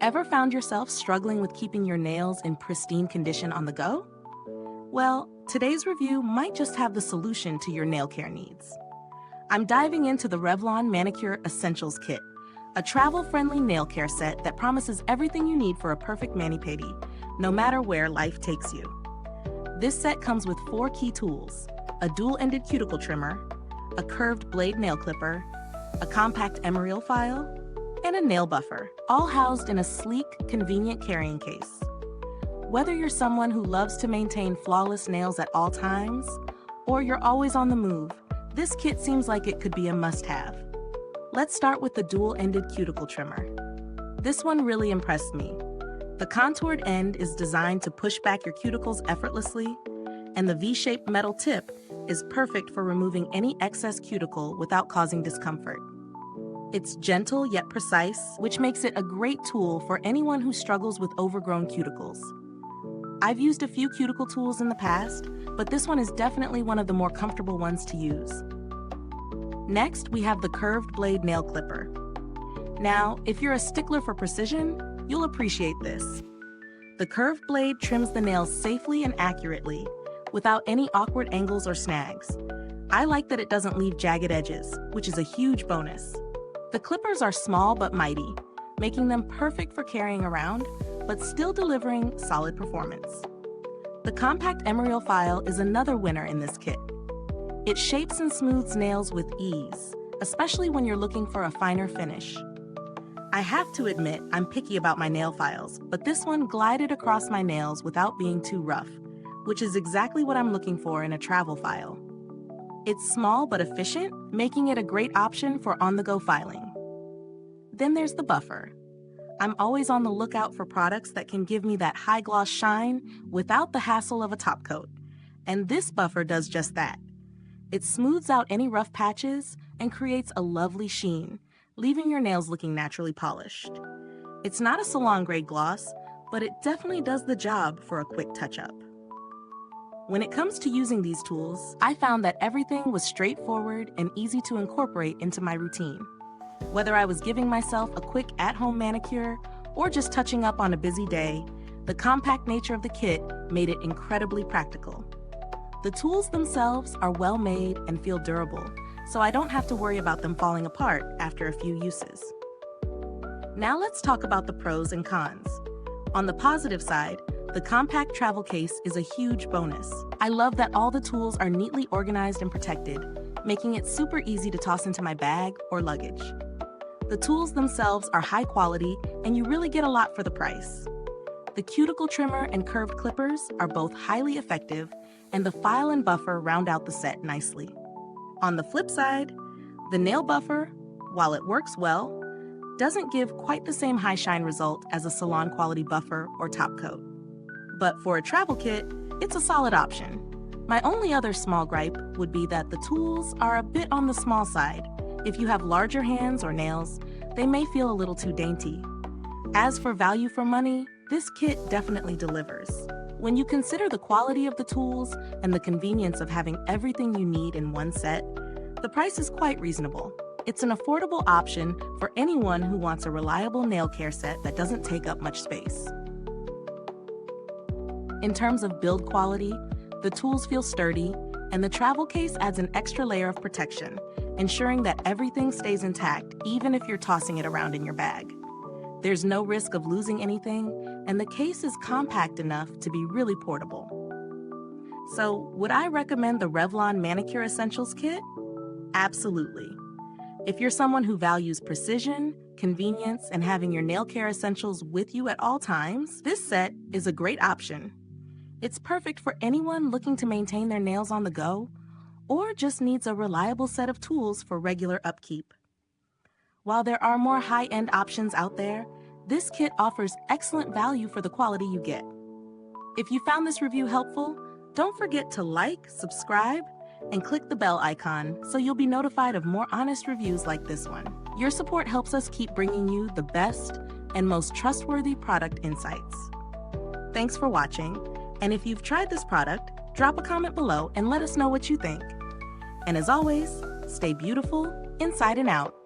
Ever found yourself struggling with keeping your nails in pristine condition on the go? Well, today's review might just have the solution to your nail care needs. I'm diving into the Revlon Manicure Essentials Kit, a travel-friendly nail care set that promises everything you need for a perfect mani-pedi, no matter where life takes you. This set comes with 4 key tools: a dual-ended cuticle trimmer, a curved blade nail clipper, a compact Emeryl file, and a nail buffer, all housed in a sleek, convenient carrying case. Whether you're someone who loves to maintain flawless nails at all times, or you're always on the move, this kit seems like it could be a must-have. Let's start with the dual-ended cuticle trimmer. This one really impressed me. The contoured end is designed to push back your cuticles effortlessly, and the V-shaped metal tip is perfect for removing any excess cuticle without causing discomfort. It's gentle yet precise, which makes it a great tool for anyone who struggles with overgrown cuticles. I've used a few cuticle tools in the past, but this one is definitely one of the more comfortable ones to use. Next, we have the curved blade nail clipper. Now, if you're a stickler for precision, you'll appreciate this. The curved blade trims the nails safely and accurately, without any awkward angles or snags. I like that it doesn't leave jagged edges, which is a huge bonus. The clippers are small but mighty, making them perfect for carrying around, but still delivering solid performance. The compact Emeryl file is another winner in this kit. It shapes and smooths nails with ease, especially when you're looking for a finer finish. I have to admit I'm picky about my nail files, but this one glided across my nails without being too rough, which is exactly what I'm looking for in a travel file. It's small but efficient, making it a great option for on-the-go filing. Then there's the buffer. I'm always on the lookout for products that can give me that high-gloss shine without the hassle of a top coat, and this buffer does just that. It smooths out any rough patches and creates a lovely sheen, leaving your nails looking naturally polished. It's not a salon-grade gloss, but it definitely does the job for a quick touch-up. When it comes to using these tools, I found that everything was straightforward and easy to incorporate into my routine. Whether I was giving myself a quick at-home manicure or just touching up on a busy day, the compact nature of the kit made it incredibly practical. The tools themselves are well made and feel durable, so I don't have to worry about them falling apart after a few uses. Now let's talk about the pros and cons. On the positive side, the compact travel case is a huge bonus. I love that all the tools are neatly organized and protected, making it super easy to toss into my bag or luggage. The tools themselves are high quality, and you really get a lot for the price. The cuticle trimmer and curved clippers are both highly effective, and the file and buffer round out the set nicely. On the flip side, the nail buffer, while it works well, doesn't give quite the same high shine result as a salon quality buffer or top coat. But for a travel kit, it's a solid option. My only other small gripe would be that the tools are a bit on the small side. If you have larger hands or nails, they may feel a little too dainty. As for value for money, this kit definitely delivers. When you consider the quality of the tools and the convenience of having everything you need in one set, the price is quite reasonable. It's an affordable option for anyone who wants a reliable nail care set that doesn't take up much space. In terms of build quality, the tools feel sturdy, and the travel case adds an extra layer of protection, ensuring that everything stays intact even if you're tossing it around in your bag. There's no risk of losing anything, and the case is compact enough to be really portable. So, would I recommend the Revlon Manicure Essentials Kit? Absolutely. If you're someone who values precision, convenience, and having your nail care essentials with you at all times, this set is a great option. It's perfect for anyone looking to maintain their nails on the go, or just needs a reliable set of tools for regular upkeep. While there are more high-end options out there, this kit offers excellent value for the quality you get. If you found this review helpful, don't forget to like, subscribe, and click the bell icon so you'll be notified of more honest reviews like this one. Your support helps us keep bringing you the best and most trustworthy product insights. Thanks for watching, and if you've tried this product, drop a comment below and let us know what you think. And as always, stay beautiful inside and out.